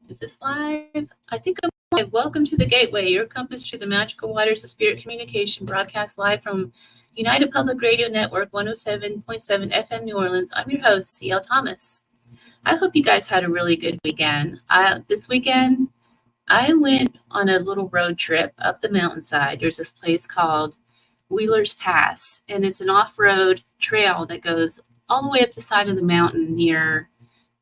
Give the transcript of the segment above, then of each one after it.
Is this live? I think I'm live. Welcome to the Gateway, your compass to the magical waters of spirit communication, broadcast live from United Public Radio Network 107.7 FM New Orleans. I'm your host, C.L. Thomas. I hope you guys had a really good weekend. This weekend, I went on a little road trip up the mountainside. There's this place called Wheeler's Pass, and it's an off-road trail that goes all the way up the side of the mountain near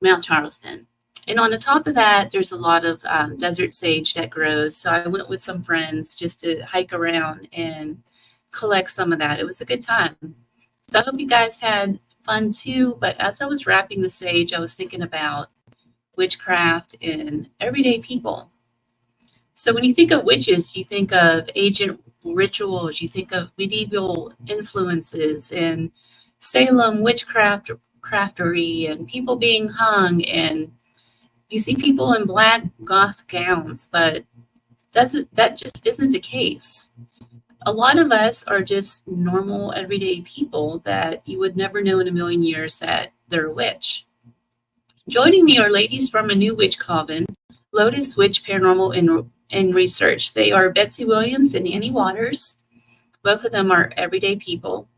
Mount Charleston. And on the top of that, there's a lot of desert sage that grows. So I went with some friends just to hike around and collect some of that. It was a good time. So I hope you guys had fun too. But as I was wrapping the sage, I was thinking about witchcraft and everyday people. So when you think of witches, you think of ancient rituals, you think of medieval influences and Salem witchcraftery and people being hung, and you see people in black goth gowns, but that just isn't the case. A lot of us are just normal everyday people that you would never know in a million years that they're a witch. Joining me are ladies from a new witch coven, Lotus Witch Paranormal Research. They are Betsy Williams and Annie Waters. Both of them are everyday people.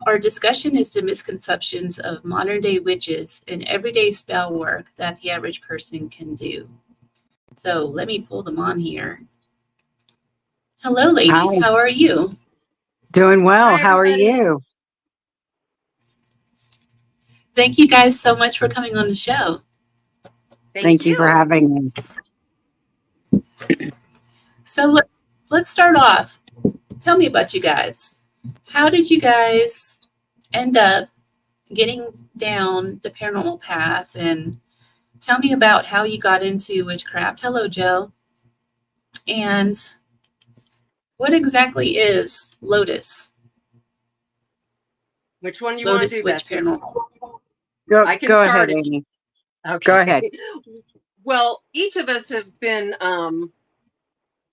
Our discussion is the misconceptions of modern day witches and everyday spell work that the average person can do. So let me pull them on here. Hello, ladies. Hi. How are you? Doing well. Hi, How are everybody. you? Thank you guys so much for coming on the show. Thank you for having me. So let's start off. Tell me about you guys. How did you guys end up getting down the paranormal path? And tell me about how you got into witchcraft. Hello, Joe. And what exactly is Lotus? Which one do you want Lotus to do, Witch Betsy? Go, I can go start ahead, it. Amy. Okay. Go ahead. Well, each of us have been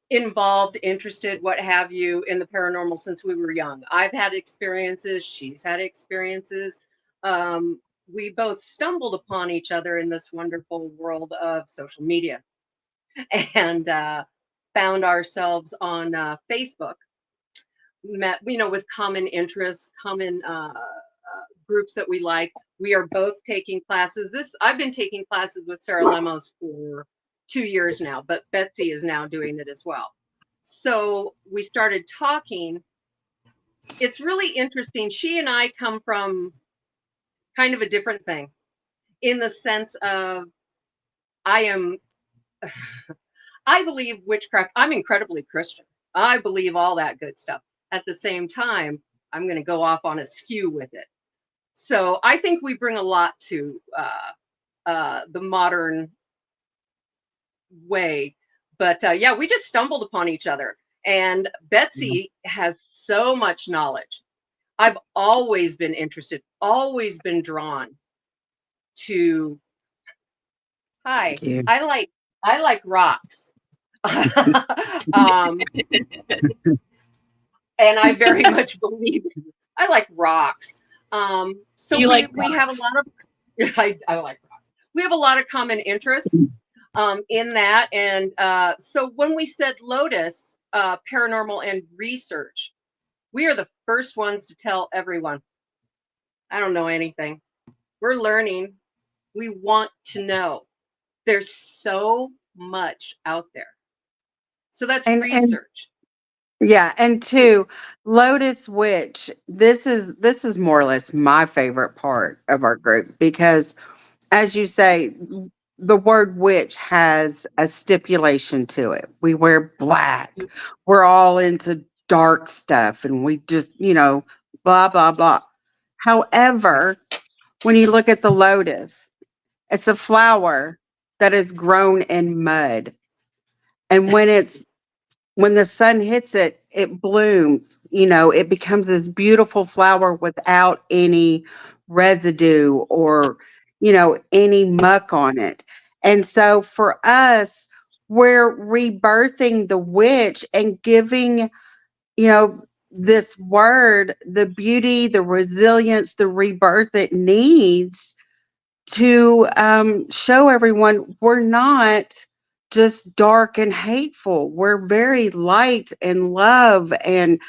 involved, interested, what have you, in the paranormal since we were young. I've had experiences. She's had experiences. We both stumbled upon each other in this wonderful world of social media and found ourselves on Facebook. Met, with common interests, common groups that we like. We are both taking classes. I've been taking classes with Sarah Lemos for 2 years now, but Betsy is now doing it as well. So we started talking. It's really interesting. She and I come from kind of a different thing in the sense of I believe witchcraft. I'm incredibly Christian. I believe all that good stuff. At the same time, I'm going to go off on a skew with it. So I think we bring a lot to the modern way. But yeah, we just stumbled upon each other. And Betsy has so much knowledge. I've always been interested, always been drawn to. Hi, I like rocks. And I very much believe I like rocks. So we have a lot of I like rocks. We have a lot of common interests in that. And so when we said Lotus Paranormal and Research, we are the first ones to tell everyone, I don't know anything. We're learning. We want to know. There's so much out there. So that's research. And two, Lotus Witch, this is more or less my favorite part of our group because, as you say, the word witch has a stipulation to it. We wear black. We're all into dark stuff, and we just, blah, blah, blah. However, when you look at the lotus, it's a flower that is grown in mud. And when the sun hits it, it blooms, it becomes this beautiful flower without any residue or, any muck on it. And so for us, we're rebirthing the witch and giving, this word, the beauty, the resilience, the rebirth it needs to show everyone we're not just dark and hateful. We're very light and love, and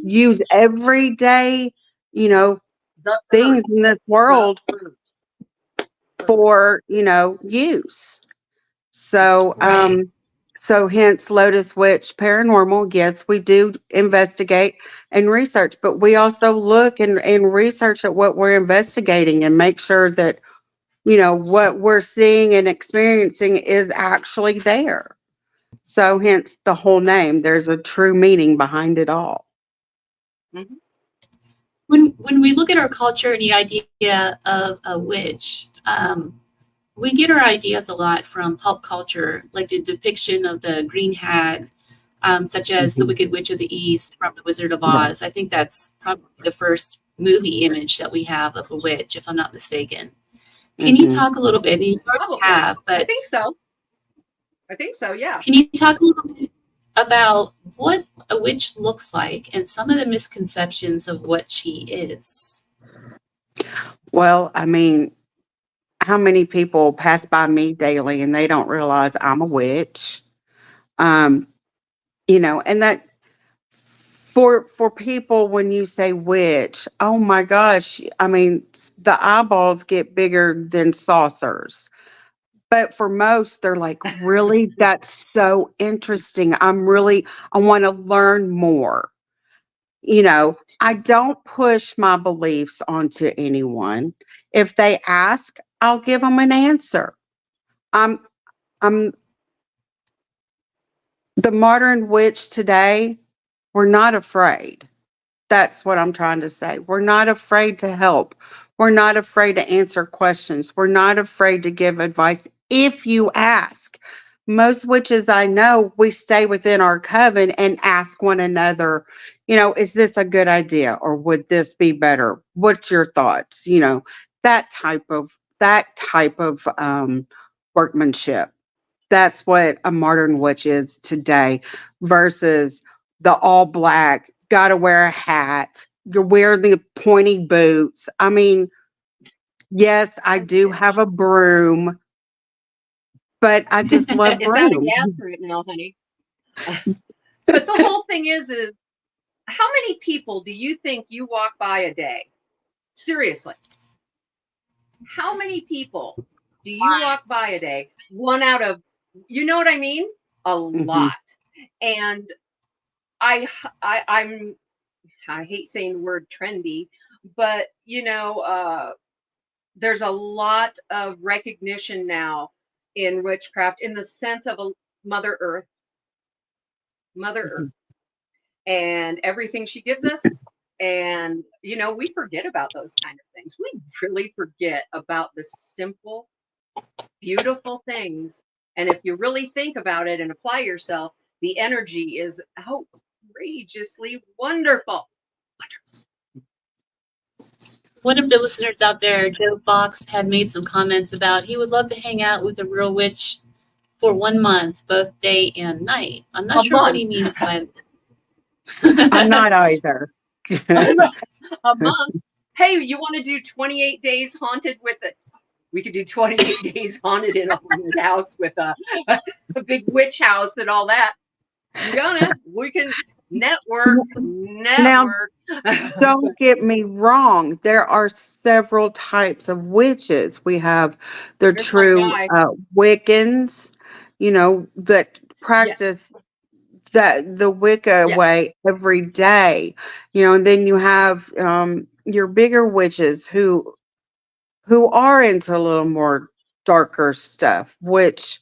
use everyday, you know, The things earth, in this the world earth, earth. for, use. So, Right. so hence Lotus Witch Paranormal. Yes, we do investigate and research, but we also look and research at what we're investigating and make sure that, what we're seeing and experiencing is actually there. So hence the whole name. There's a true meaning behind it all. Mhm. When we look at our culture and the idea of a witch, we get our ideas a lot from pop culture, like the depiction of the green hag, such as the Mhm. Wicked Witch of the East from The Wizard of Right. Oz. I think that's probably the first movie image that we have of a witch, if I'm not mistaken. Can you Mhm. talk a little bit? And you already Probably. have, I but think so. I think so. Yeah. can you talk a little bit about what a witch looks like and some of the misconceptions of what she is? Well, I mean, how many people pass by me daily and they don't realize I'm a witch? Um, and that for people, when you say witch, oh my gosh, I mean, the eyeballs get bigger than saucers. But for most, they're like, really? That's so interesting. I want to learn more. I don't push my beliefs onto anyone. If they ask, I'll give them an answer. I'm I'm the modern witch today, we're not afraid. That's what I'm trying to say. We're not afraid to help. We're not afraid to answer questions. We're not afraid to give advice if you ask. Most witches I know, we stay within our coven and ask one another, is this a good idea or would this be better? What's your thoughts? That type of workmanship. That's what a modern witch is today versus the all black, gotta wear a hat, you're wearing the pointy boots. I mean, yes, I A do have witch. a broom, but I just love It's out of brooms. gas right now, honey. But the whole thing is how many people do you think you walk by a day? Seriously, how many people do you walk by a day? One out of, you know what I mean? A lot. Mhm, And I, I'm, I hate saying the word trendy, but there's a lot of recognition now in witchcraft in the sense of a Mother Earth, Mother Earth, mhm. and everything she gives us. And, we forget about those kind of things. We really forget about the simple, beautiful things. And if you really think about it and apply yourself, the energy is outrageously wonderful. One of the listeners out there, Joe Fox, had made some comments about he would love to hang out with a real witch for 1 month, both day and night. I'm not A sure what month. he means by I'm that. not either. A month. Hey, you want to do 28 days haunted with it? We could do 28 days haunted in a haunted house with a big witch house and all that. We can network, Now, network. don't get me wrong. There are several types of witches. We have the Here's my true guy. Wiccans, that Yes, practice the Wicca yes, way every day, and then you have your bigger witches who are into a little more darker stuff, which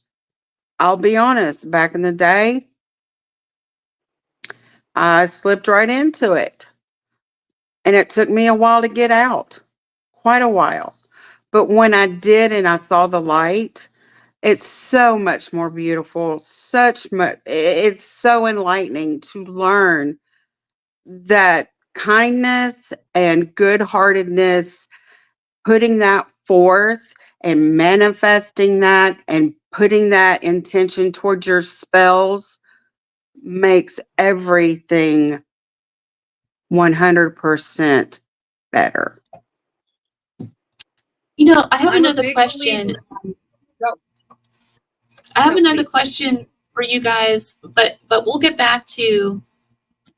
I'll be honest, back in the day, I slipped right into it. And it took me a while to get out, quite a while. But when I did and I saw the light, it's so much more beautiful, it's so enlightening to learn that kindness and good-heartedness, putting that forth and manifesting that and putting that intention towards your spells makes everything 100% better. I have I'm a another big question. believer. Go. I have No, another please. question for you guys, but we'll get back to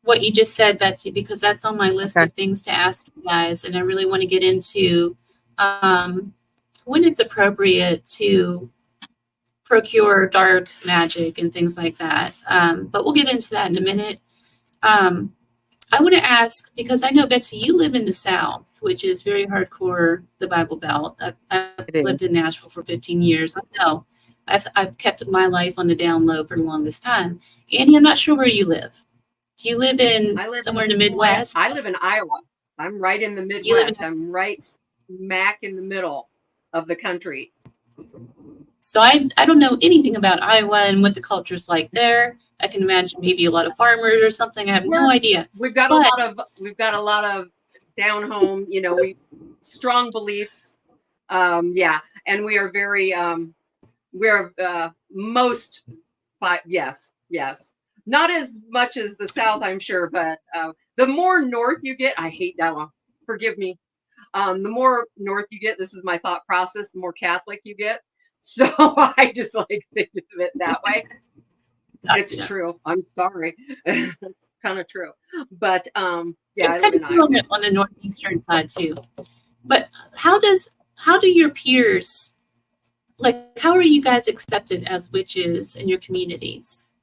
what you just said, Betsy, because that's on my list Okay. of things to ask you guys, and I really want to get into when it's appropriate to procure dark magic and things like that. But we'll get into that in a minute. I want to ask, because I know, Betsy, you live in the South, which is very hardcore, the Bible Belt. I've It is. lived in Nashville for 15 years. I know. I've kept my life on the down low for the longest time. Annie, I'm not sure where you live. Do you live somewhere in the Midwest? I live in Iowa. I'm right in the You live in- Midwest. I'm right smack in the middle of the country. So I don't know anything about Iowa and what the culture's like there. I can imagine maybe a lot of farmers or something. I have no idea. We've got a lot of down home, we strong beliefs. Yeah, and we are very we're yes. Not as much as the South, I'm sure, but the more north you get, I hate that one. Forgive me. The more north you get, this is my thought process, the more Catholic you get. So I just like think of it that way. It's true. I'm sorry. It's kind of true. But yeah, it's kind of true on the northeastern side too. But how do your peers, like, how are you guys accepted as witches in your communities?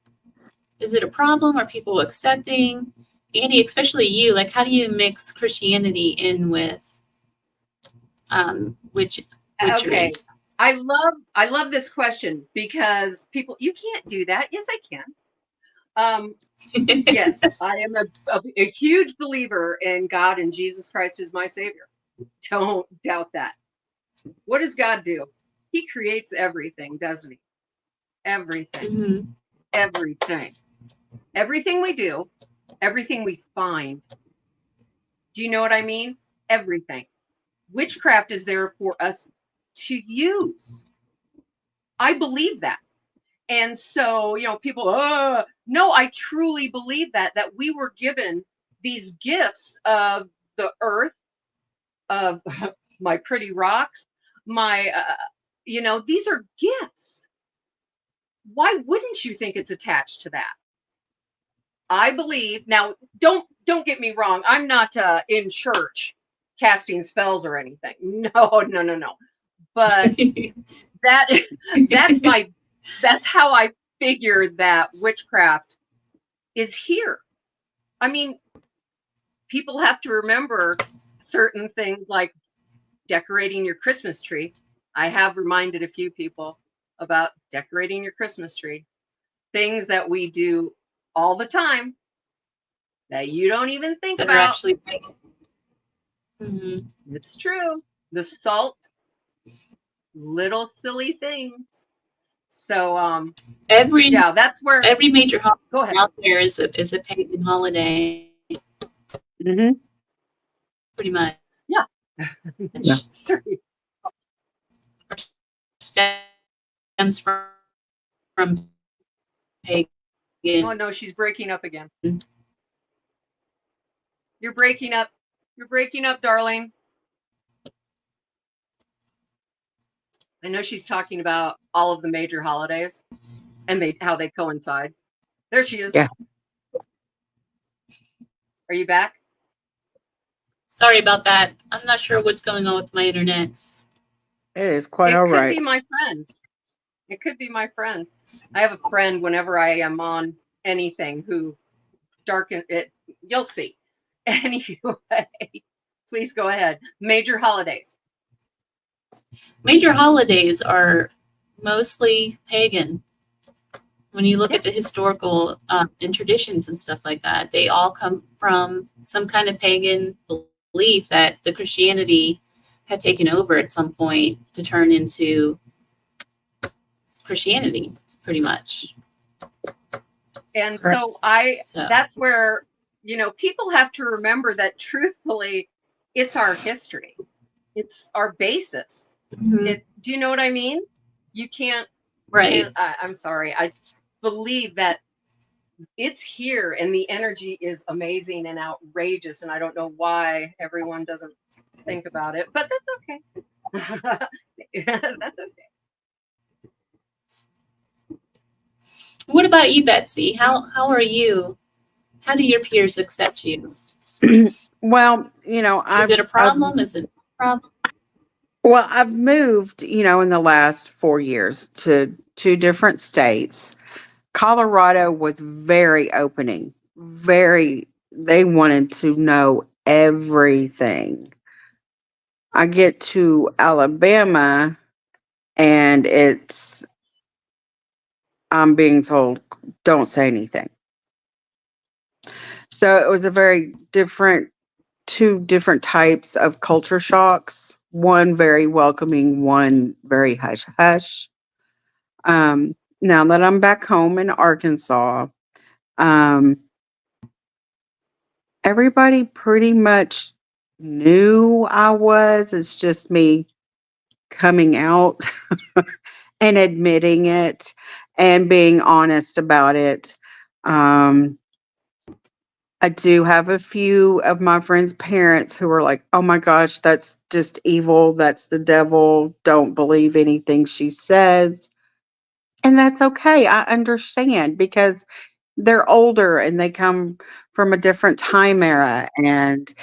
Is it a problem? Are people accepting? Annie, especially you, like, how do you mix Christianity in with witchery? Okay. I love this question because people, you can't do that. Yes, I can. Yes, I am a huge believer in God and Jesus Christ is my savior. Don't doubt that. What does God do? He creates everything, doesn't he? Everything. Mm-hmm. Everything. Everything we do, everything we find. Do you know what I mean? Everything. Witchcraft is there for us to use. I believe that. And so, people, no, I truly believe that we were given these gifts of the earth, of my pretty rocks, my, these are gifts. Why wouldn't you think it's attached to that? I believe, now, don't get me wrong. I'm not in church casting spells or anything. No. But that's how I figured that witchcraft is here. I mean, people have to remember certain things like decorating your Christmas tree. I have reminded a few people about decorating your Christmas tree. Things that we do all the time that you don't even think that about. Are actually mm-hmm. It's true. The salt, little silly things. So that's where every major holiday out there is a pagan holiday. Mm-hmm. Pretty much. Yeah. Stems from pagan. Oh no, she's breaking up again. You're breaking up. You're breaking up, darling. I know she's talking about all of the major holidays and how they coincide. There she is. Yeah. Are you back? Sorry about that. I'm not sure what's going on with my internet. It is quite all right. It could be my friend. It could be my friend. I have a friend whenever I am on anything who darken it. You'll see. Anyway, please go ahead. Major holidays. Major holidays are mostly pagan. When you look at the historical and traditions and stuff like that, they all come from some kind of pagan belief that the Christianity had taken over at some point to turn into Christianity, pretty much. And so that's where, people have to remember that truthfully, it's our history. It's our basis. Mm-hmm. Do you know what I mean? You can't. Right. I'm sorry. I believe that it's here, and the energy is amazing and outrageous, and I don't know why everyone doesn't think about it, but that's okay. That's okay. What about you, Betsy? How are you? How do your peers accept you? Well, Is it a problem? Is it a problem? well, I've moved, in the last 4 years to two different states. Colorado was very opening, they wanted to know everything. I get to Alabama and I'm being told, don't say anything. So it was a very different, two different types of culture shocks. One very welcoming, one very hush hush. Now that I'm back home in Arkansas, um, everybody pretty much knew I was. It's just me coming out and admitting it and being honest about it. Um, I do have a few of my friends' parents who are like, oh my gosh, that's just evil. That's the devil. Don't believe anything she says. And that's okay. I understand because they're older and they come from a different time era. And,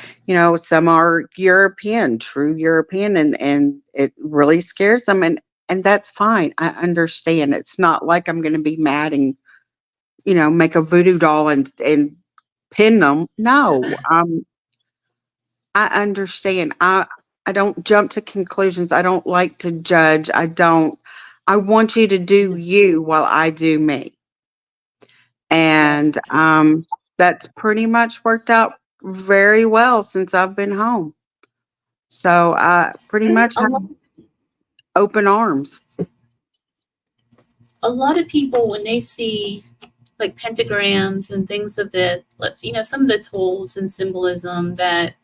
some are European, true European, and it really scares them. And that's fine. I understand. It's not like I'm going to be mad and, make a voodoo doll and pin them. No, I understand. I don't jump to conclusions. I don't like to judge. I want you to do you while I do me. And that's pretty much worked out very well since I've been home. So I pretty much A have lot, open arms. a lot of people, when they see like pentagrams and things of the, some of the tools and symbolism that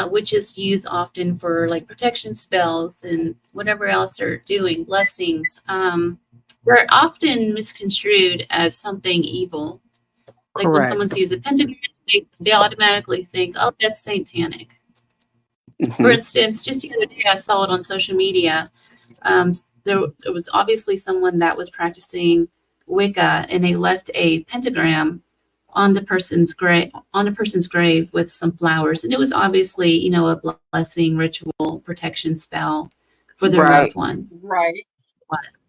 witches use often for like protection spells and whatever else they're doing, blessings, they're often misconstrued as something evil. Like when Correct. someone sees a pentagram, they automatically think, oh, that's satanic. For Mhm. instance, just the other day, I saw it on social media. There was obviously someone that was practicing Wicca, and they left a pentagram on the person's grave with some flowers, and it was obviously, a blessing, ritual, protection spell for their Right. loved one. Right.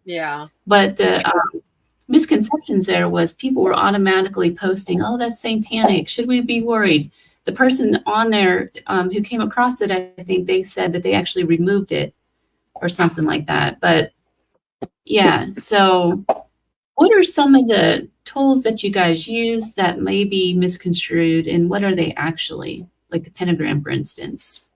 Yeah. But the misconceptions there was people were automatically posting, "Oh, that's satanic. Should we be worried?" The person on there who came across it, I think they said that they actually removed it or something like that. But yeah, so what are some of the tools that you guys use that may be misconstrued, and what are they actually? Like the pentagram, for instance.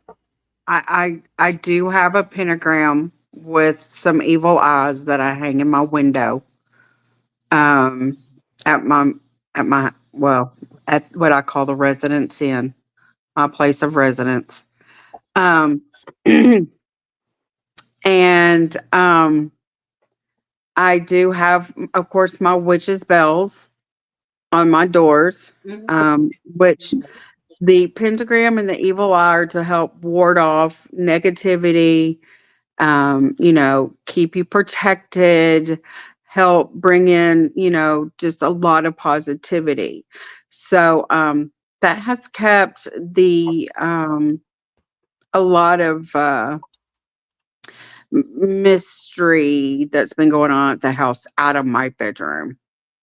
I do have a pentagram with some evil eyes that I hang in my window. Um, at my well, at what I call the residence inn, my place of residence. Um, and I do have, of course, my witch's bells on my doors, Mhm. which the pentagram and the evil eye are to help ward off negativity, keep you protected, help bring in, just a lot of positivity. So that has kept a lot of mystery that's been going on at the house out of my bedroom.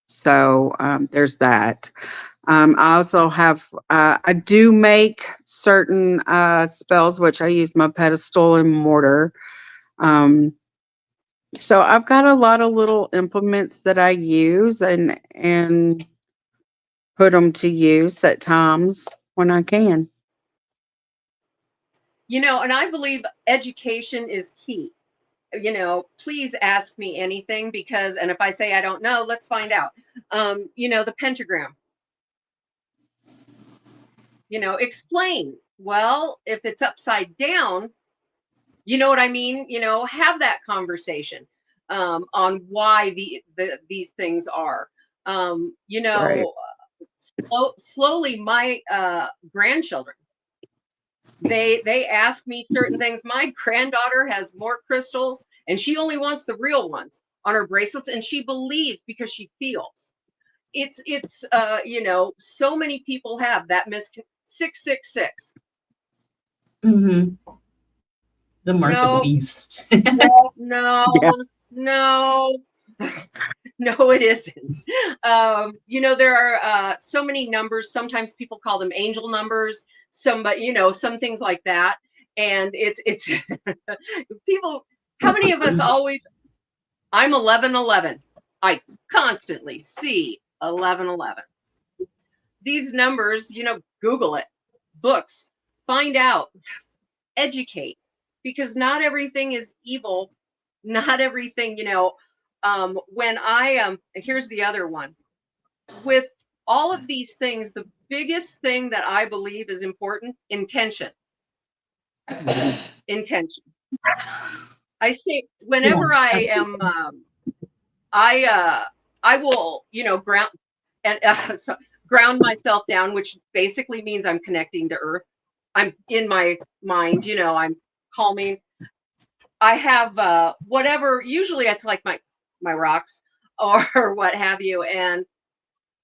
So there's that. I also have, I do make certain spells, which I use my pedestal and mortar. Um, so I've got a lot of little implements that I use and put them to use at times when I can. And I believe education is key. Please ask me anything and if I say I don't know, let's find out. The pentagram, explain. Well, if it's upside down, you know what I mean? Have that conversation on why these things are. You Right. know, slowly my grandchildren, they ask me certain things. My granddaughter has more crystals, and she only wants the real ones on her bracelets, and she believes because she feels. It's you know, so many people have that 666. Mm-hmm. The mark of the No, beast. no, no, Yeah. no. No, it isn't. You know, there are so many numbers. Sometimes people call them angel numbers. But you know, some things like that. And it's people. How many of us always? I'm 1111. I constantly see 1111. These numbers, you know, Google it, books, find out, educate, because not everything is evil. Not everything, you know. When I here's the other one. With all of these things, the biggest thing that I believe is important: intention. Intention. I say Yeah, whenever I am, absolutely. I will, you know, ground myself down, which basically means I'm connecting to Earth. I'm in my mind, you know, I'm calming. I have whatever. Usually, it's like my rocks or what have you, and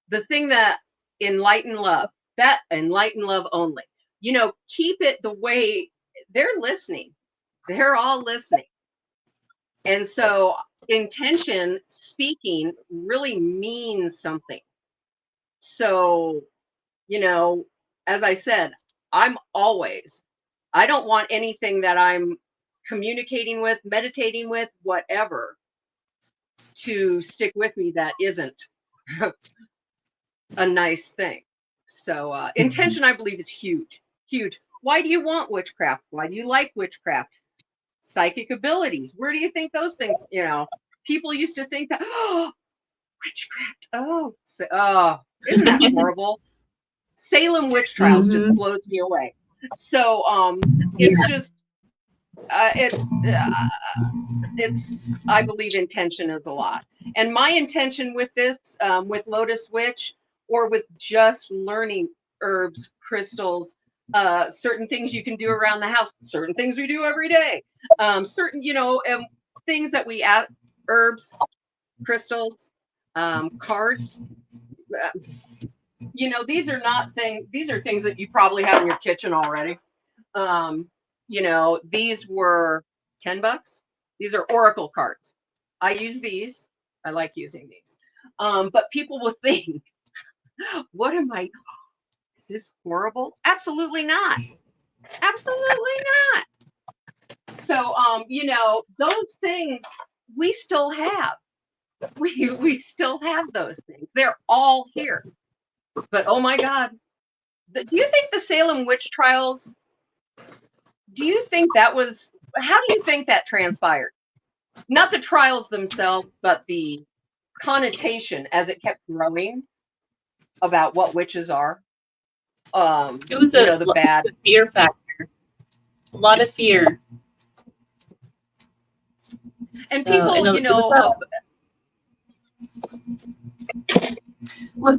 the thing that enlighten love, that enlighten love only. You know, keep it the way they're listening. They're all listening. And so intention speaking really means something. So, you know, as I said, I don't want anything that I'm communicating with, meditating with, whatever, to stick with me that isn't a nice thing. So intention, I believe, is huge, huge. Why do you want witchcraft? Why do you like witchcraft? Psychic abilities. Where do you think those things? You know, people used to think that, oh, witchcraft. Oh, isn't that horrible? Salem witch trials just Mm-hmm. blows me away. So it's Yeah. just it's I believe intention is a lot. And my intention with this, with Lotus Witch, or with just learning herbs, crystals, certain things you can do around the house, certain things we do every day, certain, you know, things that we add, herbs, crystals, cards. You know, these are not things. These are things that you probably have in your kitchen already. Um, you know, these were $10. These are oracle cards. I use these. I like using these. But people will think, what am I? Is this horrible? Absolutely not. Absolutely not. So, you know, those things we still have. We still have those things. They're all here. But oh my God, do you think the Salem witch trials? Do you think that was? How do you think that transpired? Not the trials themselves, but the connotation as it kept growing about what witches are. It was You know, the bad. a fear factor, a lot of fear. And So, and people, you it was know,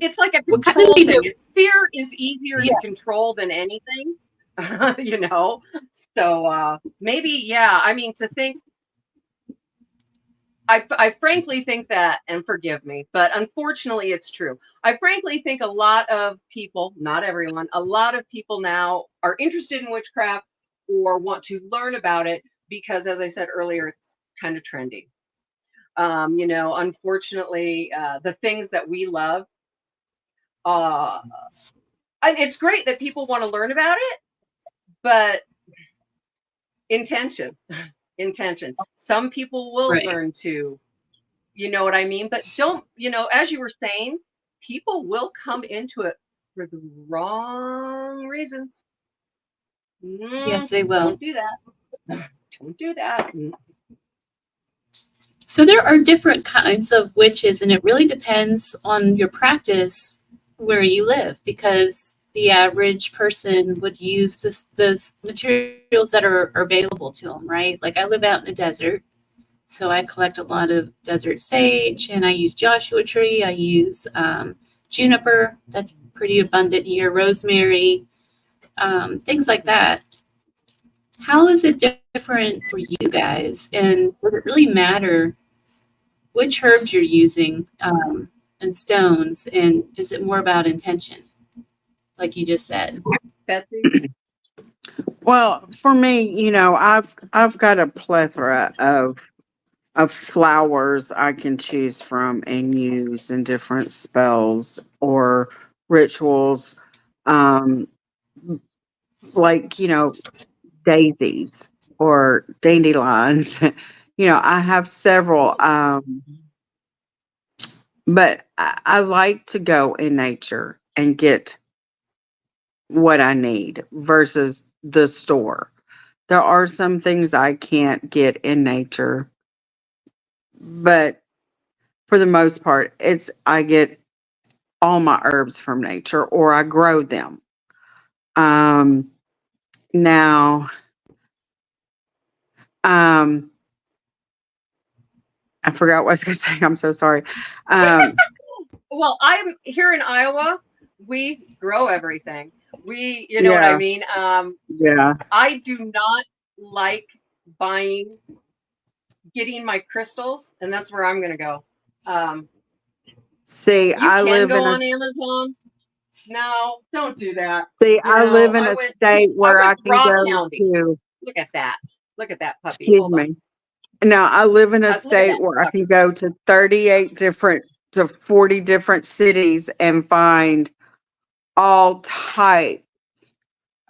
it's like a what kind of control made thing. it? Fear is easier Yeah. to control than anything, you know. So maybe, yeah. I mean, to think, I frankly think that, and forgive me, but unfortunately, it's true. I frankly think a lot of people, not everyone, a lot of people now are interested in witchcraft or want to learn about it because, as I said earlier, it's kind of trendy. You know, unfortunately, the things that we love, uh, and it's great that people want to learn about it, but intention, intention. Some people will Right. learn to, you know what I mean? But don't, you know, as you were saying, people will come into it for the wrong reasons. Yes, they will. Don't do that. Don't do that. So there are different kinds of witches, and it really depends on your practice where you live, because the average person would use the materials that are available to them, right? Like I live out in the desert, So I collect a lot of desert sage, and I use Joshua tree. I use juniper. That's pretty abundant here. Rosemary, things like that. How is it different for you guys? And does it really matter which herbs you're using and stones? And is it more about intention, like you just said? Betsy? Well, for me, I've got a plethora of flowers I can choose from and use in different spells or rituals, um, like daisies or dandelions. I have several, but I like to go in nature and get what I need versus the store. There are some things I can't get in nature, but for the most part, I get all my herbs from nature or I grow them. Um, now, um, I forgot what I was going to say. I'm so sorry. Well, I'm here in Iowa. We grow everything. You know what I Yeah, mean? yeah. I do not like getting my crystals, and that's where I'm going to go. See, You I can live go in a on Amazon. No, don't do that. see, I live in I a went. state I where went I to can Rock go County. to. Look at that. Look at that puppy. Excuse Hold on. me. Now, I live in a Look at state that where I can puppy. go to 38 different to 40 different cities and find all type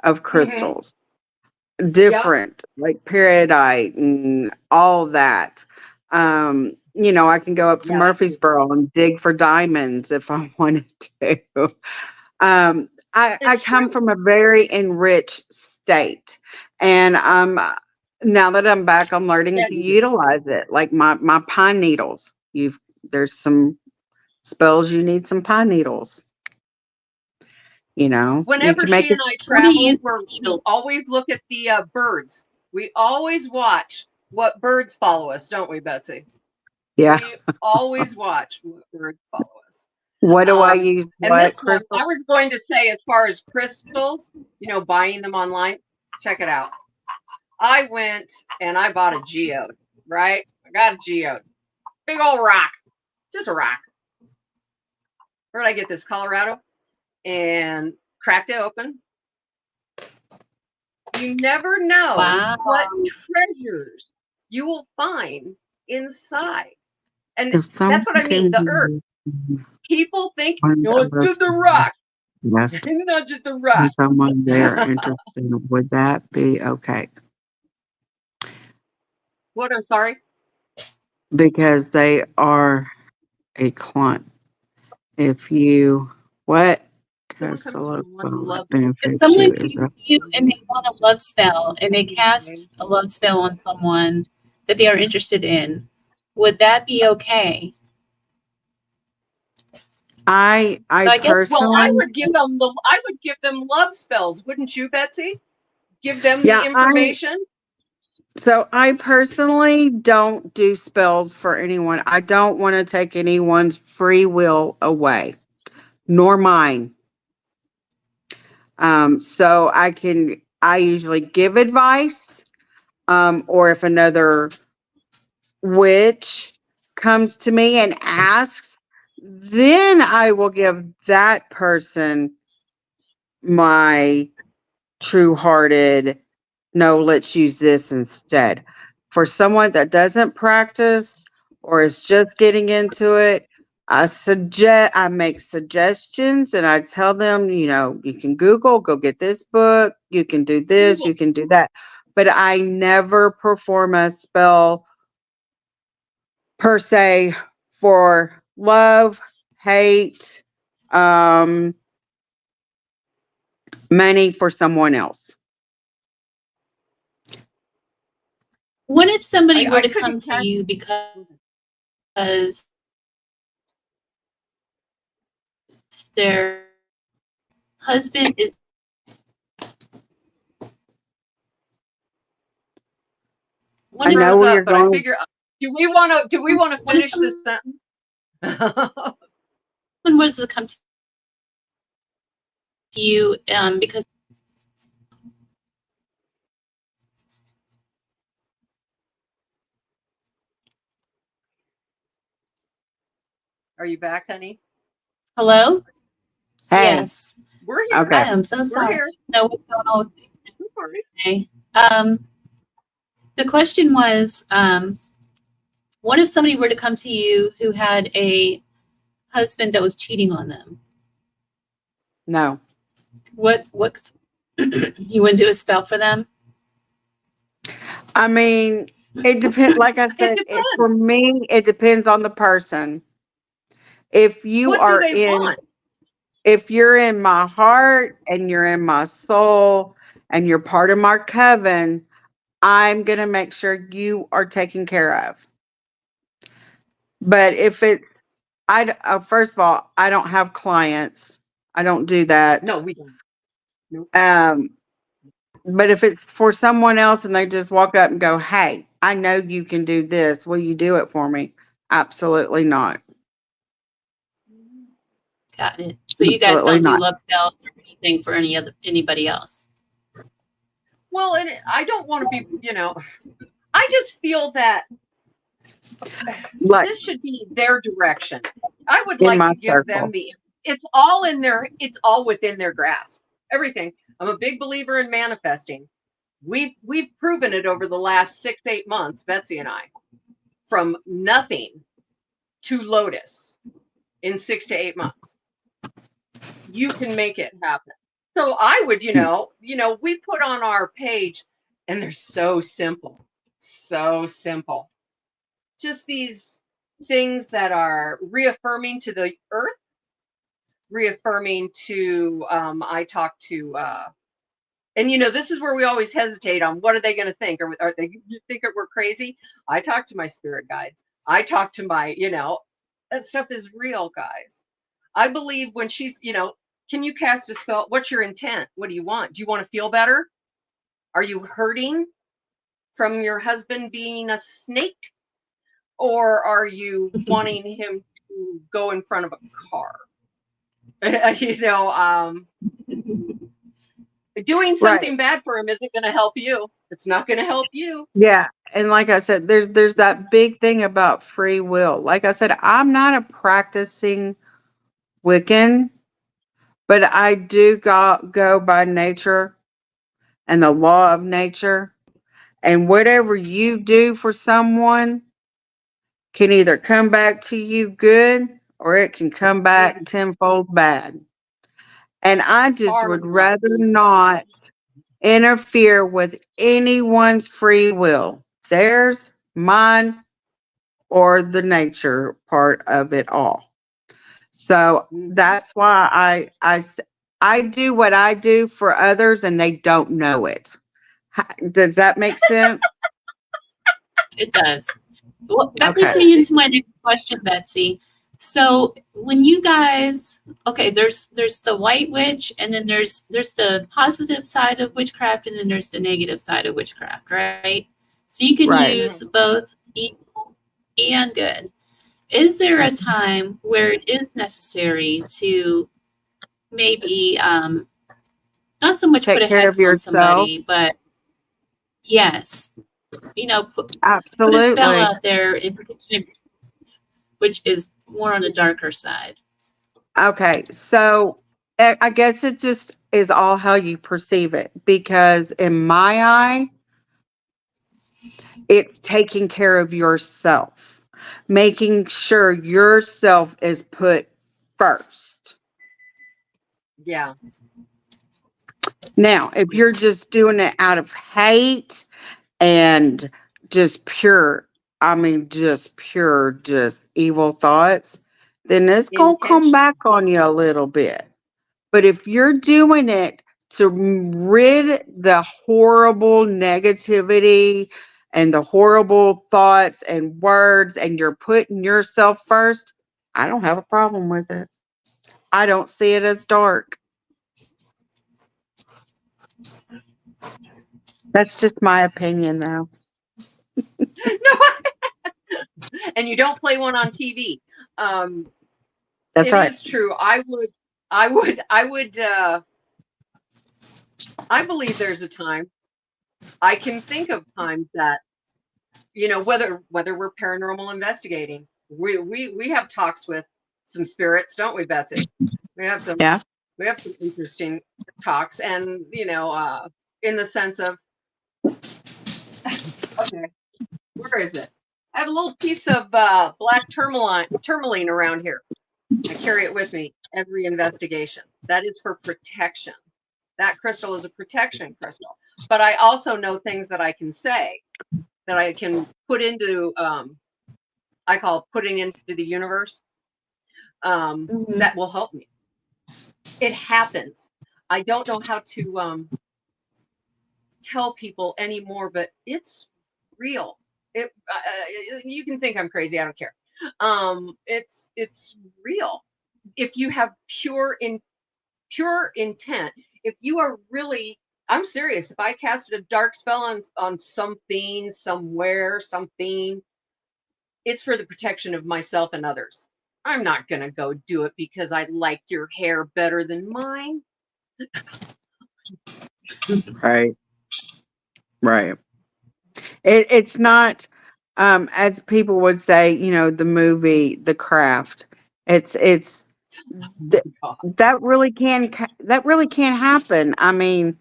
of Mm-hmm. crystals, Yep. different like peridot and all that. I can go up to Yeah, that's pretty cool. Murfreesboro and dig for diamonds if I wanted to. I It's come true. from a very enriched state, and now that I'm back, I'm Yeah, learning to you do. utilize it. Like my pine needles. There's some spells you need some pine needles. You Whenever can she make and it. I What do you use travel, for we needles? always look at the birds. We always watch what birds follow us, don't we, Betsy? Yeah. We always watch what birds follow us. What do I use? And this What one, crystal? I was going to say, as far as crystals, buying them online, check it out. I went and I bought a geode, right? I got a geode. Big old rock. Just a rock. Where did I get this? Colorado? And cracked it open. You never know Wow. what treasures you will find inside. And If someone that's what I mean. can The earth. do People think, one it's of just a rock. yes, It's not just a rock. someone they're interested, would that be okay? What? I'm sorry. Because they are a client. If you what Someone cast a comes to love you and wants a spell that love. If benefits someone you is came a to you and they want a love spell and they cast a love spell on someone that they are interested in, would that be okay? I So I guess Well, I personally would give them love spells, wouldn't you, Betsy? Give them the yeah, information. I personally don't do spells for anyone. I don't want to take anyone's free will away, nor mine. I usually give advice, or if another witch comes to me and asks, then I will give that person my true hearted, no, let's use this instead. For someone that doesn't practice or is just getting into it, I make suggestions and I tell them, you can Google, go get this book, you can do this, Google. you can do that. But I never perform a spell per se for love, hate, um, money for someone else. what if somebody were I to couldn't come to tell. you because their husband is one I of know Froze where up, you're but I going. figure Do we want to What if finish this sentence? someone was to come to you because Are you back, honey? hello? Hey, Yes. We're here. okay. I am so We're sorry. here. No, what's going on with me Sorry. today? The question was, what if somebody were to come to you who had a husband that was cheating on them? No. What you wouldn't do a spell for them? I mean, it depends. Like I said, depends. for me, it depends on the person. If you What do are they want? if you're in my heart and you're in my soul and you're part of my coven, I'm going to make sure you are taken care of. But if it, first of all, I don't have clients. I don't do that. No, we don't. Nope. But if it's for someone else and they just walk up and go, "Hey, I know you can do this. Will you do it for me?" Absolutely not. Got it. So you guys Absolutely don't do not. love spells or anything for anybody else? Well, and I don't want to be, I just feel that Like this should be their direction. I would in like my to give them circle. it's all within their grasp. Everything. I'm a big believer in manifesting. We've proven it over the last 6-8 months, Betsy and I, from nothing to Lotus in 6 to 8 months. You can make it happen. So I would, we put on our page, and they're so simple. So simple. Just these things that are reaffirming to the earth, reaffirming to I talk to and this is where we always hesitate on what are they going to think, or are they think that we're crazy. I talk to my spirit guides. I talk to my, that stuff is real, guys. I believe when she's, can you cast a spell? What's your intent? What do you want? Do you want to feel better? Are you hurting from your husband being a snake? Or are you wanting him to go in front of a car? Doing something bad for him isn't going to help you. It's not going to help you. Yeah. And like I said, there's that big thing about free will. Like I said, I'm not a practicing Wiccan, but I do go by nature and the law of nature. And whatever you do for someone can either come back to you good or it can come back tenfold bad. And I just would rather not interfere with anyone's free will, theirs, mine, or the nature part of it all. So that's why I do what I do for others and they don't know it. Does that make sense? It does. Well, that leads me into my next question, Betsy. So when you guys, okay, there's the white witch, and then there's the positive side of witchcraft, and then there's the negative side of witchcraft, right? So you can use both evil and good. Is there a time where it is necessary to maybe not so much put a hex on somebody, but yes, put a spell out there in protection, which is more on the darker side. Okay, so I guess it just is all how you perceive it, because in my eye, it's taking care of yourself, making sure yourself is put first. Yeah. Now, if you're just doing it out of hate and just pure, just evil thoughts, then it's going to come back on you a little bit. But if you're doing it to rid the horrible negativity and the horrible thoughts and words, and you're putting yourself first, I don't have a problem with it. I don't see it as dark. That's just my opinion, though. No, and you don't play one on TV. That's It right. is true. I believe there's a time. I can think of times that, whether we're paranormal investigating, we have talks with some spirits, don't we, Betsy? We have some Yeah. interesting talks, and in the sense of, okay, where is it? I have a little piece of black tourmaline around here. I carry it with me every investigation. That is for protection. That crystal is a protection crystal. But I also know things that I can say, that I can put into, I call putting into the universe, that will help me. It happens. I don't know how to tell people anymore, but it's real. You can think I'm crazy. I don't care. It's real. If you have pure intent, if you are really, I'm serious. If I casted a dark spell on something, somewhere, something, it's for the protection of myself and others. I'm not going to go do it because I like your hair better than mine. Right. Right. It's not, as people would say, the movie The Craft. It's that really can happen. I mean,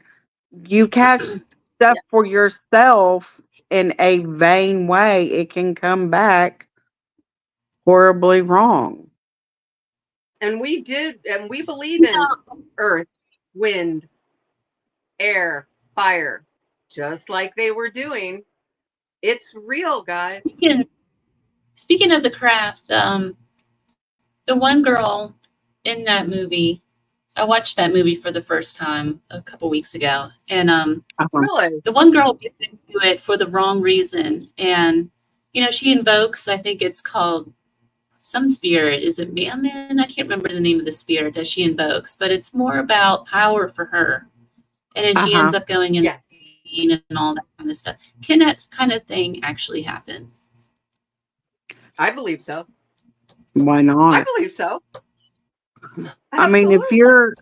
you cast stuff Yeah. for yourself in a vain way, it can come back horribly wrong. And we believe in earth, wind, air, fire, just like they were doing. It's real, guys. Speaking of The Craft, the one girl in that movie, I watched that movie for the first time a couple weeks ago, and Really? the one girl gets into it for the wrong reason, and she invokes, I think it's called some spirit. Is it Mammon? I can't remember the name of the spirit that she invokes, but it's more about power for her, and then she ends up going in and all that kind of stuff. Can that kind of thing actually happen? I believe so. Why not? I believe so. I mean, if you're,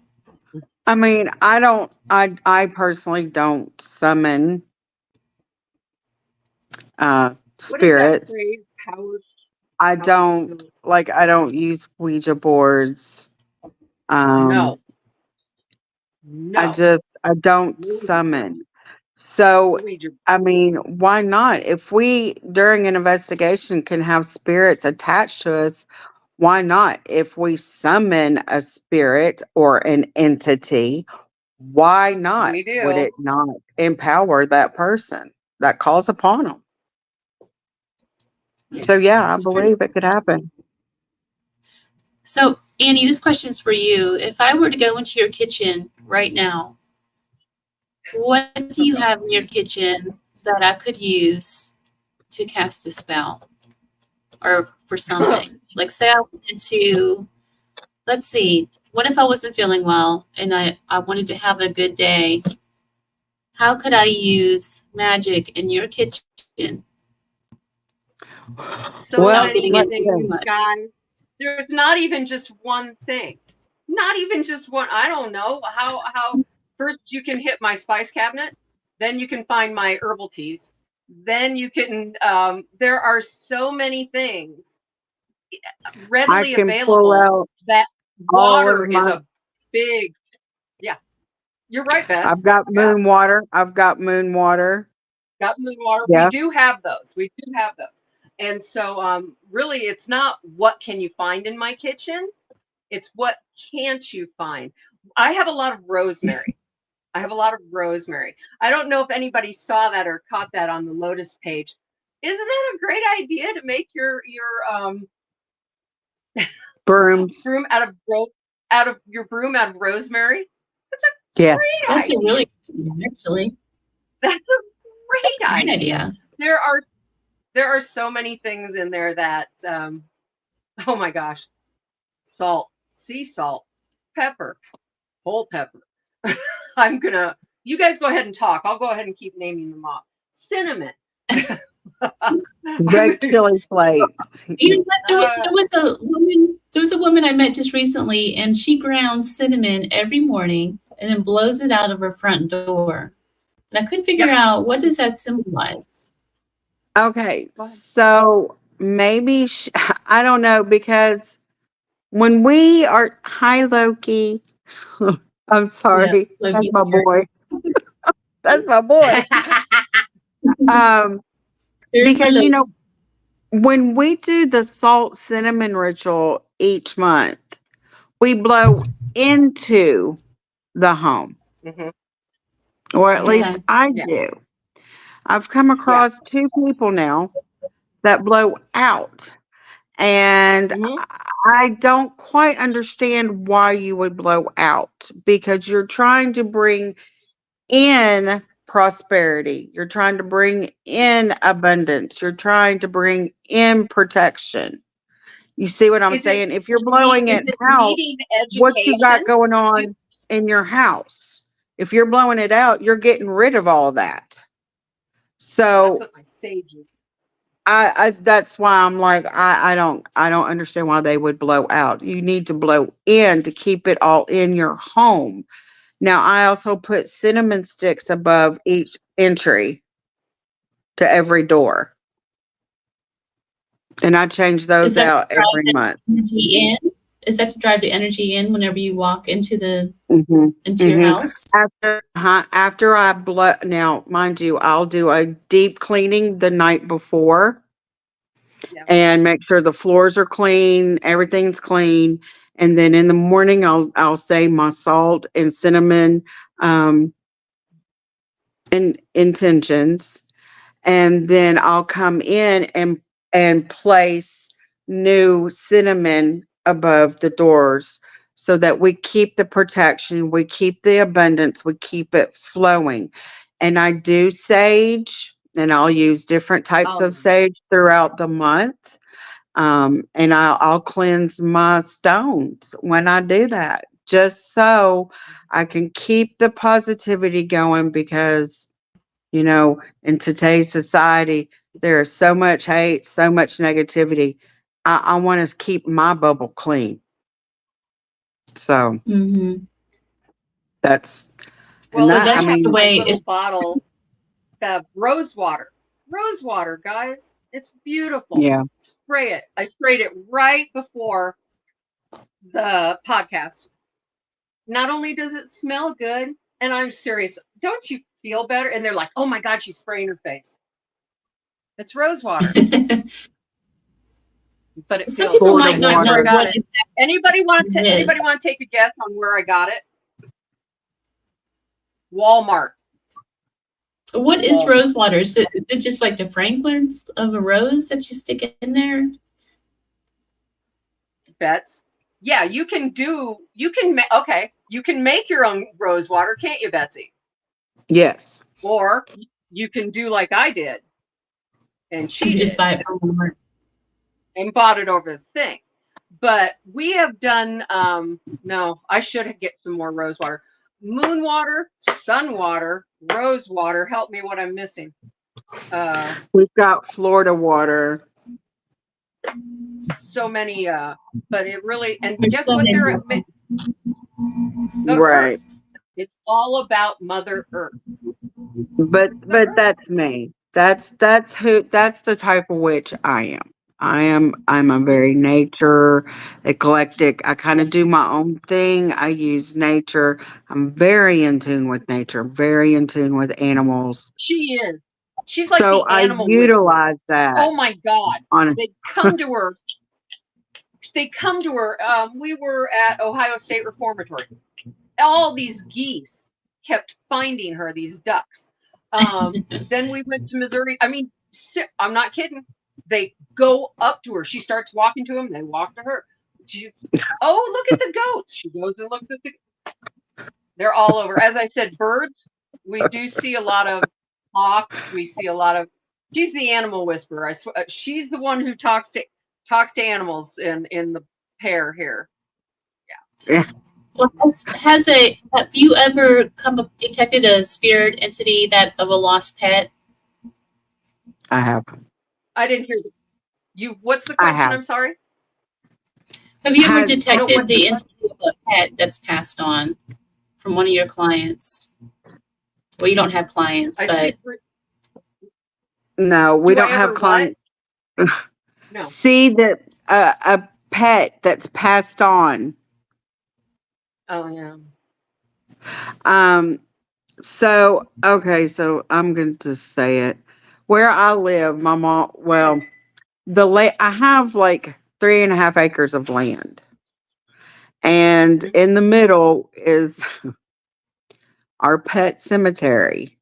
I mean, I personally don't summon spirits. Power. I don't use Ouija boards. No. I don't summon. So, I mean, why not? If we, during an investigation, can have spirits attached to us, why not? If we summon a spirit or an entity, why not? We do. Would it not empower that person that calls upon them? So, yeah, I believe it could happen. So, Annie, this question's for you. If I were to go into your kitchen right now, what do you have in your kitchen that I could use to cast a spell or for something? Like, say I wanted to, let's see, what if I wasn't feeling well and I wanted to have a good day? How could I use magic in your kitchen? So many things, guys. There's not even just one thing. Not even just one. I don't know how. First, you can hit my spice cabinet. Then you can find my herbal teas. Then you can. There are so many things readily available that water is a big. Yeah, you're right, Beth. I've got moon water. Got moon water. Yeah. We do have those. And so really, it's not what can you find in my kitchen. It's what can't you find. I have a lot of rosemary. I don't know if anybody saw that or caught that on the Lotus page. Isn't that a great idea to make your broom out of rosemary? That's a great idea. A really actually. That's a great idea. There are so many things in there that oh my gosh. Salt, sea salt, pepper, whole pepper. You guys go ahead and talk. I'll go ahead and keep naming them off. Cinnamon. Red chili flakes. You know what? There was a woman I met just recently, and she grounds cinnamon every morning and then blows it out of her front door. And I couldn't figure out, what does that symbolize? Okay, Go ahead. so maybe I don't know, because when we are, hi Loki, I'm sorry, Yeah, that's Loki my here. boy. That's my boy. There's my Because Loki. when we do the salt cinnamon ritual each month, we blow into the home, Mhm. or at least Okay. I Yeah. do. I've come across 2 people now that blow out, and Mhm. I don't quite understand why you would blow out, because you're trying to bring in prosperity. You're trying to bring in abundance. You're trying to bring in protection. You see what I'm Is it saying? If you're blowing is it it out, needing what you got education? going on in your house? If you're blowing it out, you're getting rid of all that. That's So what my sage is. I that's why I'm like, I don't understand why they would blow out. You need to blow in to keep it all in your home. Now I also put cinnamon sticks above each entry to every door. And I change Is those that out to drive every the month. energy in? Is that to drive the energy in whenever you walk into Hmm your hmm house? After I blow, now mind you, I'll do a deep cleaning the night before Yeah. and make sure the floors are clean, everything's clean. And then in the morning, I'll say my salt and cinnamon um, and intentions, and then I'll come in and place new cinnamon above the doors, so that we keep the protection, we keep the abundance, we keep it flowing. And I do sage, and I'll use different types Oh, of sage throughout the month. And I'll cleanse my stones when I do that, just so I can keep the positivity going, because in today's society, there is so much hate, so much negativity. I want to keep my bubble clean. So Mm-hmm. that's, and well, So that, I I that's have the mean, my way little it's. bottle of rose water. Rose water, guys. It's beautiful. yeah. Spray it. I sprayed it right before the podcast. Not only does it smell good, and I'm serious, don't you feel better? And they're like, oh my God, she's spraying her face. It's rose water, but it Some feels people good. Florida might not That's where know I water. got what it. exactly Anybody want it is. to take a guess on where I got it? Walmart. What is Walmart. rose water? Is it just like the fragrance of a rose that you stick in there? Bets. Yeah, you can make your own rose water, can't you, Betsy? Yes. Or you can do like I did and You just cheated buy it from Walmart. and bought it over the thing. But we have done no, I should get some more rose water. Moon water, sun water, rose water. Help me what I'm missing. We've got Florida water. So many but it really, and There's guess so what many. they're the Right. earth. It's all about Mother Earth. But The earth. that's me. That's the type of witch I am. I'm a very nature eclectic. I kind of do my own thing. I use nature. I'm very in tune with nature, very in tune with animals. She is. She's like So the I animal whisperer. utilize that Oh my God. on They come to her. They come to her. We were at Ohio State Reformatory. All these geese kept finding her, these ducks. Then we went to Missouri. I mean, I'm not kidding. They go up to her. She starts walking to them. They walk to her. She's, oh, look at the goats. She goes and looks at they're all over. As I said, birds, we do see a lot of hawks. We see a lot of, she's the animal whisperer. I swear, she's the one who talks to animals in the pair here. yeah. Well, have you ever detected a spirit entity that of a lost pet? I have. I didn't hear you. What's the I question? have. I'm sorry. Have you ever Has detected the entity of a pet that's passed on from one of your clients? Well, you don't have clients, I but see. no, we Do I don't have ever what? clients. No. See that a pet that's passed on. Oh yeah. So okay, so I'm going to just say it. Where I live, my mom. Well, I have like 3.5 acres of land, and Mhm. in the middle is our pet cemetery,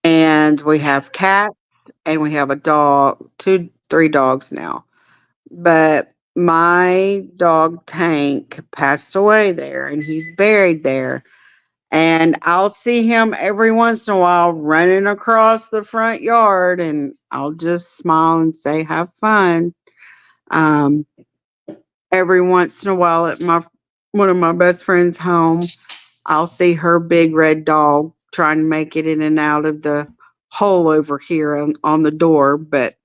and we have cats, and we have a dog, three dogs now. But my dog Tank passed away there, and he's buried there. And I'll see him every once in a while running across the front yard, and I'll just smile and say, "Have fun." Um, every once in a while, at my one of my best friends' home, I'll see her big red dog trying to make it in and out of the hole over here on the door. But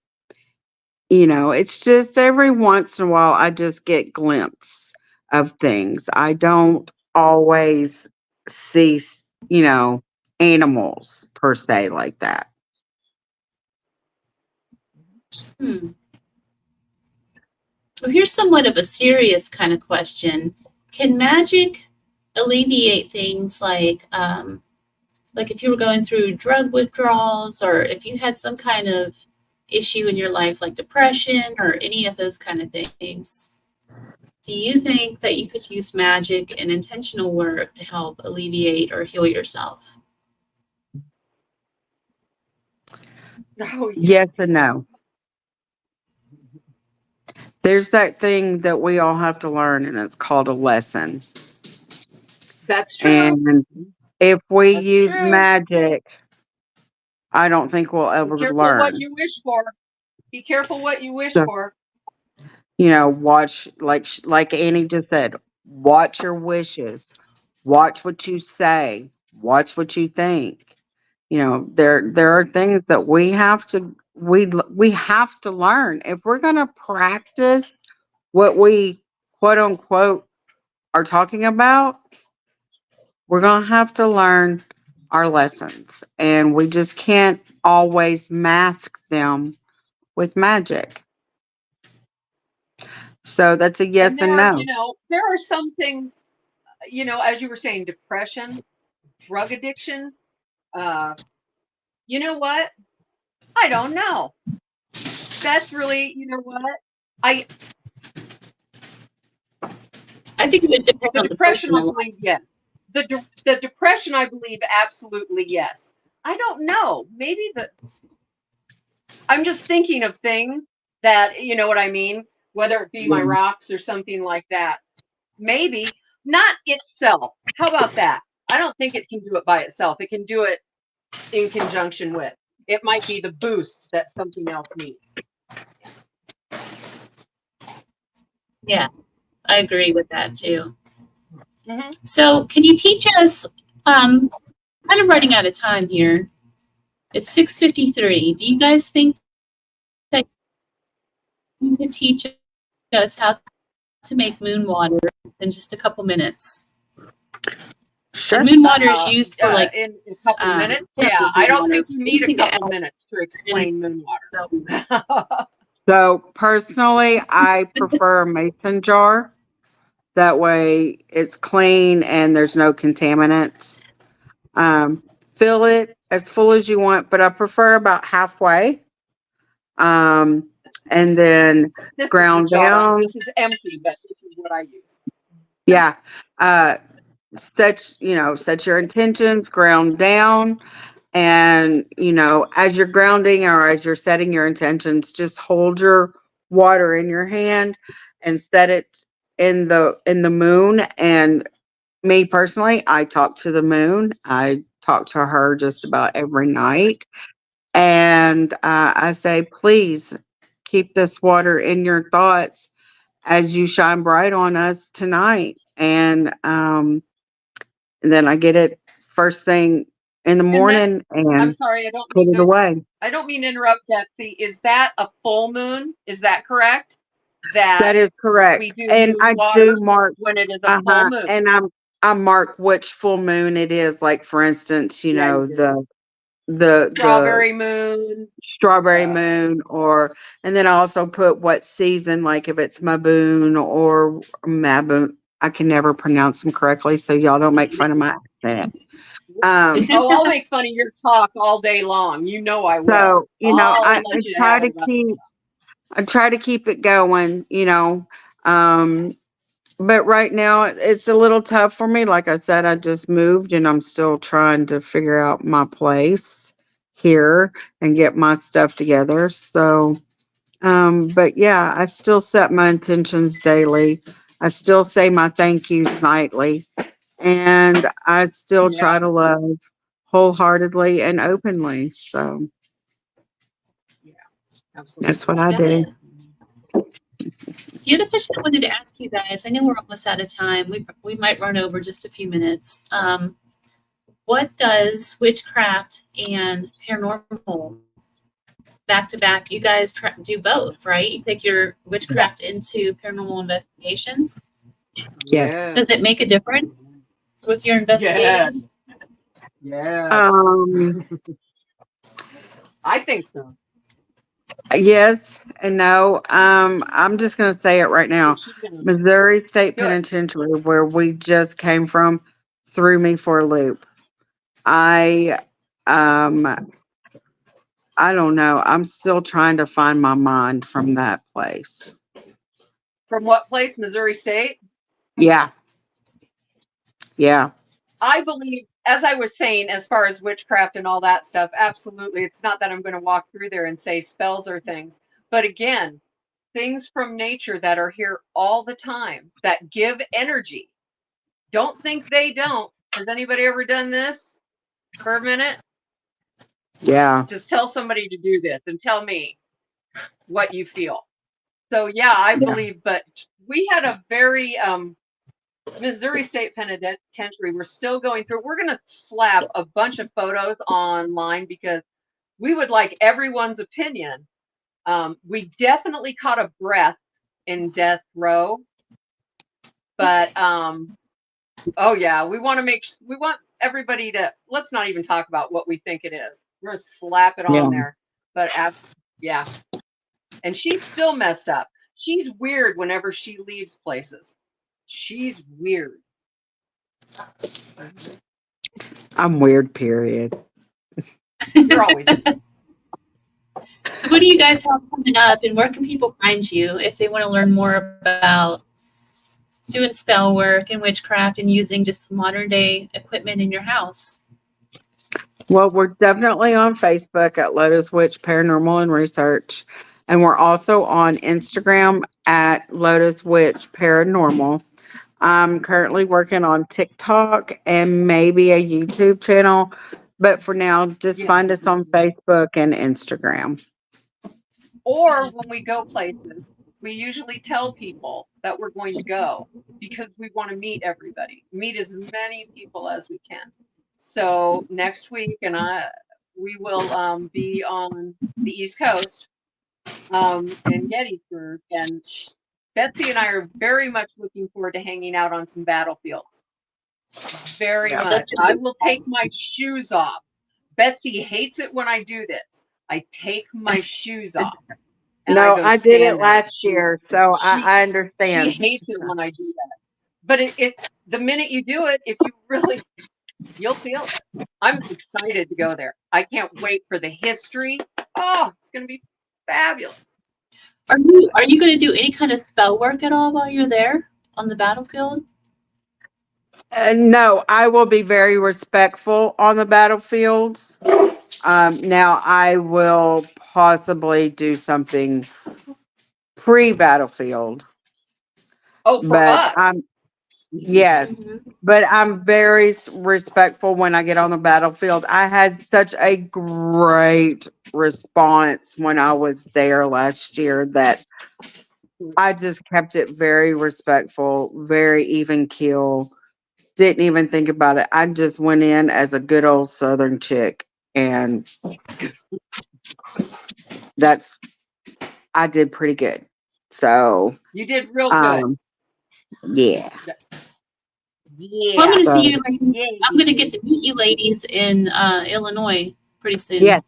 it's just every once in a while I just get glimpses of things. I don't always see, animals per se like that. hmm. Well, here's somewhat of a serious kind of question. Can magic alleviate things like if you were going through drug withdrawals, or if you had some kind of issue in your life like depression or any of those kind of things? Do you think that you could use magic and intentional work to help alleviate or heal yourself? Oh yeah. Yes and no. There's that thing that we all have to learn, and it's called a lesson. That's true. And if we That's use true. magic, I don't think we'll Be ever careful what learn. you wish for. Be careful what you wish So, for. watch, like Annie just said, watch your wishes. Watch what you say. Watch what you think. There are things that we have to learn if we're going to practice what we quote unquote are talking about. We're going to have to learn our lessons, and we just can't always mask them with magic. So that's a And yes and there, no. there are some things, as you were saying, depression, drug addiction. Uh, you know what? I don't know. That's really, what? I I think it would depend the on the depression, person I a lot. believe, yes. The depression, I believe, absolutely yes. I don't know. Maybe I'm just thinking of things that, you know what I mean? Whether it be my Yeah. rocks or something like that. Maybe not itself. How about that? I don't think it can do it by itself. It can do it in conjunction with. It might be the boost that something else needs. Yeah, I agree with that too. Hmm. So, can you teach us? Kind of running out of time here. It's 6:53. Do you guys think that you could teach us how to make moon water in just a couple minutes? And Sure. moon water is used for like In a couple minutes. Yeah, Texas I moon don't water. think you need a Anything to couple add? minutes to explain moon So, water. So personally, I prefer a mason jar. That way it's clean and there's no contaminants. Um, Fill it as full as you want, but I prefer about halfway. And then This is the ground jar. down. This is empty, but this is what I use. Yeah. Uh, set your intentions, ground down. And, as you're grounding or as you're setting your intentions, just hold your water in your hand and set it in the moon. And me personally, I talk to the moon. I talk to her just about every night. And I say, please keep this water in your thoughts as you shine bright on us tonight. And then I get it first thing in the And that, morning I'm and sorry, I don't put mean it to, away. I don't mean to interrupt, Betsy. Is that a full moon? Is that correct? That That is we correct. do And use I water do mark, when it is a full moon. and I mark which full moon it is. Like for instance, you Yeah, know, you do. the Strawberry moon. strawberry moon, and then I also put what season, like if it's Maboon or Maboon. I can never pronounce them correctly, so y'all don't make fun of my accent. Oh, I'll make fun of your talk all day long. You know I will. So, you know, I'll I let you try have to it about keep I try to keep it going, you know. But right now it's a little tough for me. Like I said, I just moved and I'm still trying to figure out my place here and get my stuff together. So, but yeah, I still set my intentions daily. I still say my thank yous nightly. And I still Yeah, try to love wholeheartedly and openly. So yeah, absolutely. that's what I Got do. it. The other question I wanted to ask you guys, I know we're almost out of time. We might run over just a few minutes. What does witchcraft and paranormal back to back? You guys do both, right? You take your witchcraft into paranormal investigations. Yes. Does it make a difference with your investigating? Yes. I think so. Yes and no. I'm just going to say it right now. Missouri State Do it. Penitentiary, where we just came from, threw me for a loop. I, I don't know. I'm still trying to find my mind from that place. From what place? Missouri State? Yeah. Yeah. I believe, as I was saying, as far as witchcraft and all that stuff, absolutely. It's not that I'm going to walk through there and say spells or things. But again, things from nature that are here all the time that give energy. Don't think they don't. Has anybody ever done this for a minute? Yeah. Just tell somebody to do this and tell me what you feel. So yeah, I Yeah. believe, but we had a very Missouri State Penitentiary. We're still going through. We're going to slap a bunch of photos online because we would like everyone's opinion. We definitely caught a breath in death row, but oh yeah, we want everybody to, let's not even talk about what we think it is. We're going to slap it Yeah. on there. But yeah, and she's still messed up. She's weird whenever she leaves places. She's weird. I'm weird, period. You're always weird. So what do you guys have coming up, and where can people find you if they want to learn more about doing spell work and witchcraft and using just modern day equipment in your house? Well, we're definitely on Facebook at Lotus Witch Paranormal Research. And we're also on Instagram at Lotus Witch Paranormal. I'm currently working on TikTok and maybe a YouTube channel. But for now, just find us on Facebook and Instagram. Or when we go places, we usually tell people that we're going to go because we want to meet everybody, meet as many people as we can. So next week, we will be on the East Coast in Gettysburg, and Betsy and I are very much looking forward to hanging out on some battlefields. Very Yeah. much. I will take my shoes off. Betsy hates it when I do this. I take my shoes off. And No, I go I did stand it there. last year, so I She understand. hates it when I do that. But the minute you do it, if you really, you'll feel it. I'm excited to go there. I can't wait for the history. Oh, it's going to be fabulous. Are you going to do any kind of spell work at all while you're there on the battlefield? No, I will be very respectful on the battlefields. Now, I will possibly do something pre-battlefield. Oh, for But us. yes, Mm-hmm. but I'm very respectful when I get on the battlefield. I had such a great response when I was there last year that I just kept it very respectful, very even keel. didn't even think about it. I just went in as a good old Southern chick, and I did pretty good. So, You did real good. Yeah. Well, I'm going to So, see you. I'm going to get to meet you ladies in Illinois pretty soon. yes.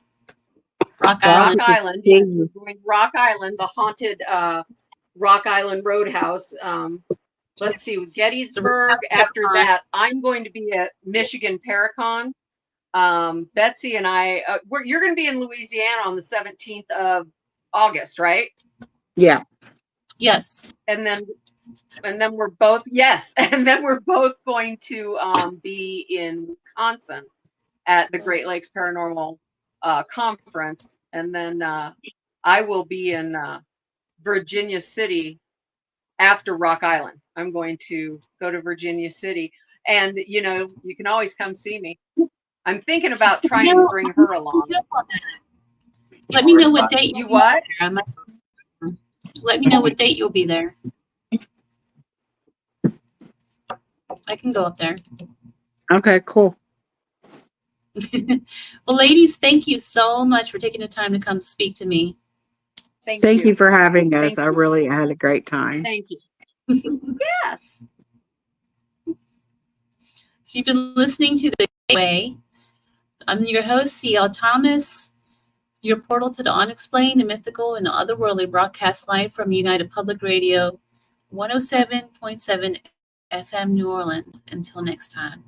Rock Well, Island. Rock Island. see Yes, you. we're going Rock Island, the haunted Rock Island Roadhouse. Let's see, Gettysburg. After that, I'm going to be at Michigan Paracon. Betsy and I, you're going to be in Louisiana on the 17th of August, right? Yeah. Yes. And then we're both, yes, and then we're both going to be in Wisconsin at the Great Lakes Paranormal Conference. And then I will be in Virginia City after Rock Island. I'm going to go to Virginia City. And, you know, you can always come see me. I'm thinking about trying to bring her along. Let me know what date You what? Let me know what date you'll be there. I can go up there. Okay, cool. Well, ladies, thank you so much for taking the time to come speak to me. Thank you for having us. Thank I you. really had a great time. Thank you. Yes. So you've been listening to The Gateway. I'm your host, C.L. Thomas, your portal to the unexplained, the mythical, and the otherworldly, broadcast live from United Public Radio, 107.7 FM New Orleans. Until next time.